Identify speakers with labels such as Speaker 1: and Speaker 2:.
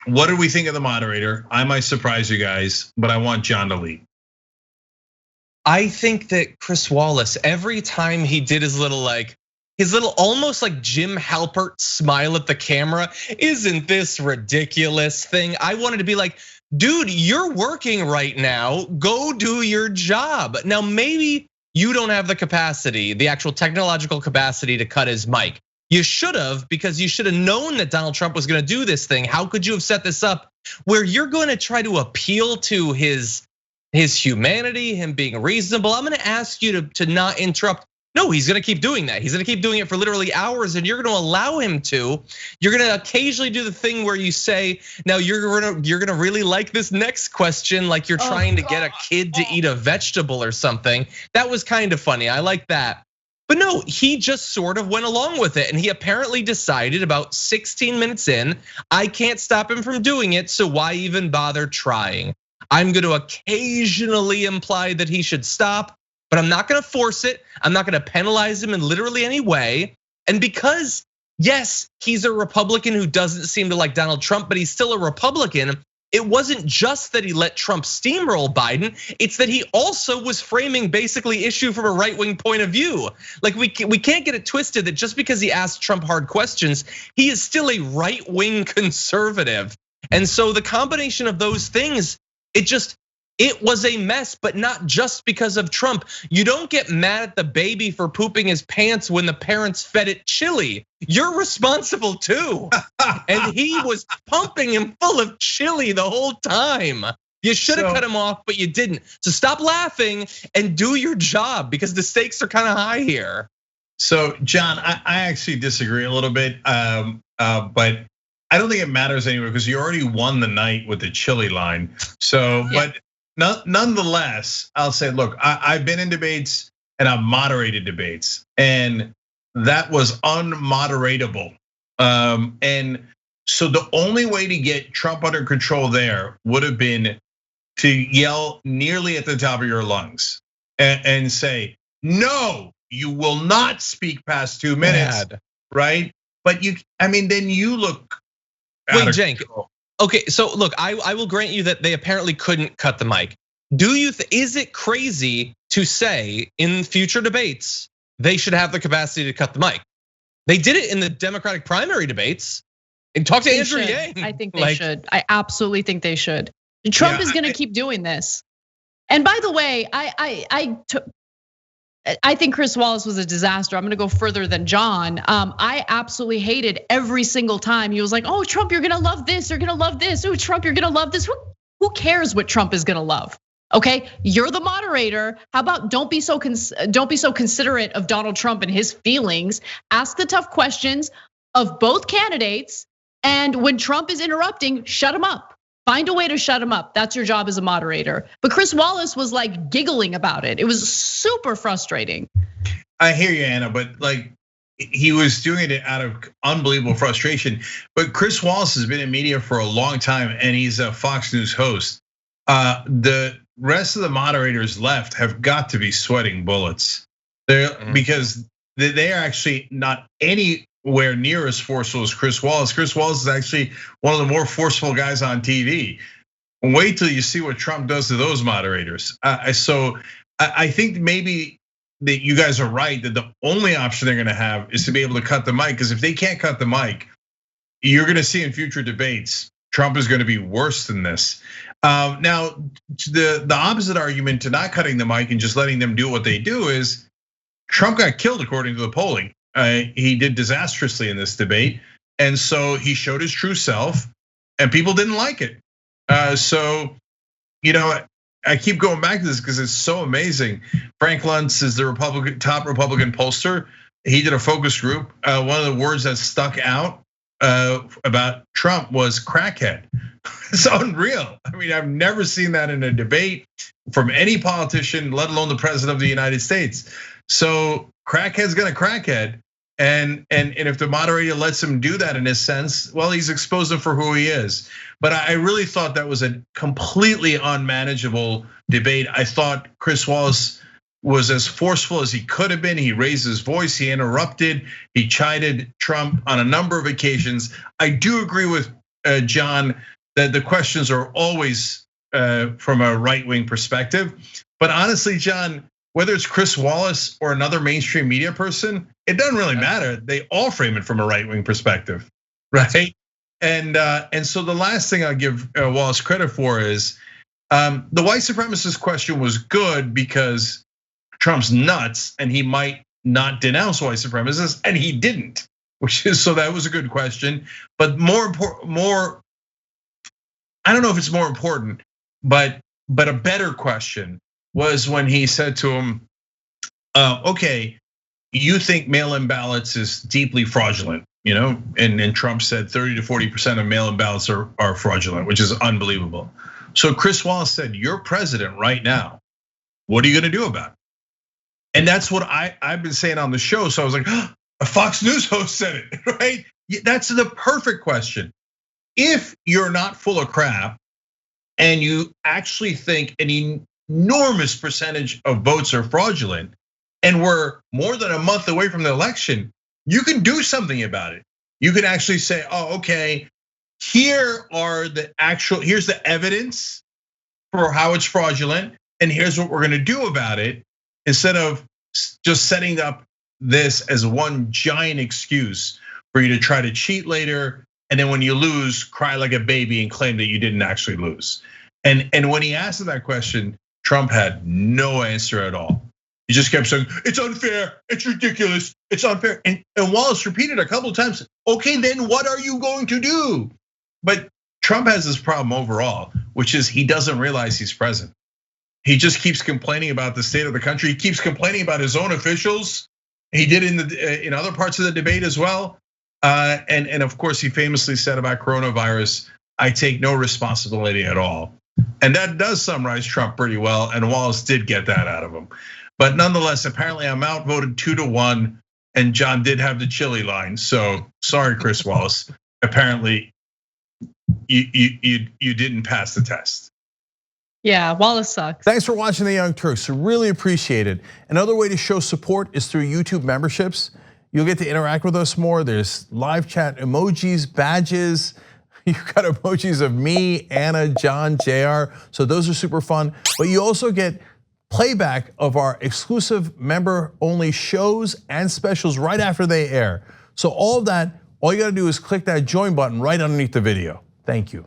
Speaker 1: what do we think of the moderator? I might surprise you guys, but I want John to lead.
Speaker 2: I think that Chris Wallace, every time he did his little almost like Jim Halpert smile at the camera, isn't this ridiculous thing? I wanted to be like, dude, you're working right now, go do your job. Now, maybe you don't have the capacity, the actual technological capacity to cut his mic. You should have, because you should have known that Donald Trump was gonna do this thing. How could you have set this up where you're gonna try to appeal to his humanity, him being reasonable? I'm gonna ask you to not interrupt. No, he's gonna keep doing that. He's gonna keep doing it for literally hours, and you're gonna allow him to. You're gonna occasionally do the thing where you say, now you're gonna really like this next question, like you're trying to get a kid to eat a vegetable or something. That was kind of funny, I like that. But no, he just sort of went along with it, and he apparently decided about 16 minutes in, I can't stop him from doing it, so why even bother trying? I'm gonna occasionally imply that he should stop, but I'm not gonna force it. I'm not gonna penalize him in literally any way. And because, yes, he's a Republican who doesn't seem to like Donald Trump, but he's still a Republican. It wasn't just that he let Trump steamroll Biden, it's that he also was framing basically issue from a right-wing point of view. Like we can't get it twisted that just because he asked Trump hard questions, he is still a right-wing conservative. And so the combination of those things, it was a mess, but not just because of Trump. You don't get mad at the baby for pooping his pants when the parents fed it chili. You're responsible too. And he was pumping him full of chili the whole time. You should have cut him off, but you didn't. So stop laughing and do your job, because the stakes are kind of high here.
Speaker 1: So John, I actually disagree a little bit, but I don't think it matters anyway, because you already won the night with the chili line. So, yeah. But nonetheless, I'll say, look, I've been in debates and I've moderated debates, and that was unmoderatable. And so the only way to get Trump under control there would have been to yell nearly at the top of your lungs and say, no, you will not speak past 2 minutes, right? But then you look.
Speaker 2: Wait, Cenk. Okay, so look, I will grant you that they apparently couldn't cut the mic. Is it crazy to say in future debates they should have the capacity to cut the mic? They did it in the Democratic primary debates. And talk to Andrew Yang.
Speaker 3: I think they should. I absolutely think they should. Trump is gonna keep doing this. And by the way, I think Chris Wallace was a disaster. I'm gonna go further than John. I absolutely hated every single time he was like, "Oh, Trump, you're gonna love this. You're gonna love this. Oh, Trump, you're gonna love this." Who cares what Trump is gonna love? Okay, you're the moderator. How about don't be so considerate of Donald Trump and his feelings. Ask the tough questions of both candidates, and when Trump is interrupting, shut him up. Find a way to shut him up. That's your job as a moderator. But Chris Wallace was like giggling about it. It was super frustrating.
Speaker 1: I hear you, Anna, but like he was doing it out of unbelievable frustration. But Chris Wallace has been in media for a long time, and he's a Fox News host. The rest of the moderators left have got to be sweating bullets. Because they are actually not anywhere near as forceful as Chris Wallace. Chris Wallace is actually one of the more forceful guys on TV. Wait till you see what Trump does to those moderators. So I think maybe that you guys are right, that the only option they're gonna have is to be able to cut the mic, because if they can't cut the mic, you're gonna see in future debates, Trump is gonna be worse than this. Now, the opposite argument to not cutting the mic and just letting them do what they do is Trump got killed according to the polling. He did disastrously in this debate, and so he showed his true self, and people didn't like it. So, I keep going back to this because it's so amazing. Frank Luntz is the top Republican pollster. He did a focus group. One of the words that stuck out about Trump was crackhead. It's unreal. I mean, I've never seen that in a debate from any politician, let alone the president of the United States. So crackhead's gonna crackhead. And if the moderator lets him do that in a sense, well, he's exposed him for who he is. But I really thought that was a completely unmanageable debate. I thought Chris Wallace was as forceful as he could have been. He raised his voice, he interrupted, he chided Trump on a number of occasions. I do agree with John that the questions are always from a right-wing perspective. But honestly, John, whether it's Chris Wallace or another mainstream media person, it doesn't really matter. They all frame it from a right-wing perspective, right? And so the last thing I'll give Wallace credit for is the white supremacist question was good because Trump's nuts and he might not denounce white supremacists, and he didn't, so that was a good question. But more, I don't know if it's more important, but a better question was when he said to him, okay, you think mail-in ballots is deeply fraudulent, and Trump said 30 to 40% of mail-in ballots are fraudulent, which is unbelievable. So Chris Wallace said, you're president right now. What are you gonna do about it? And that's what I've been saying on the show. So I was like, a Fox News host said it, right? That's the perfect question. If you're not full of crap and you actually think an enormous percentage of votes are fraudulent, and we're more than a month away from the election, you can do something about it. You can actually say, okay, here's the evidence for how it's fraudulent, and here's what we're gonna do about it, instead of just setting up this as one giant excuse for you to try to cheat later, and then when you lose, cry like a baby and claim that you didn't actually lose. And when he asked that question, Trump had no answer at all. He just kept saying, it's unfair, it's ridiculous, it's unfair. And Wallace repeated a couple of times, okay, then what are you going to do? But Trump has this problem overall, which is he doesn't realize he's president. He just keeps complaining about the state of the country. He keeps complaining about his own officials. He did in other parts of the debate as well. And of course, he famously said about coronavirus, I take no responsibility at all. And that does summarize Trump pretty well, and Wallace did get that out of him. But nonetheless, apparently I'm outvoted 2-1, and John did have the chili line. So sorry, Chris Wallace. Apparently, you didn't pass the test.
Speaker 3: Yeah, Wallace sucks.
Speaker 4: Thanks for watching The Young Turks. Really appreciate it. Another way to show support is through YouTube memberships. You'll get to interact with us more. There's live chat emojis, badges. You've got emojis of me, Anna, John, JR. So those are super fun. But you also get playback of our exclusive member-only shows and specials right after they air. So all of that, all you gotta do is click that join button right underneath the video. Thank you.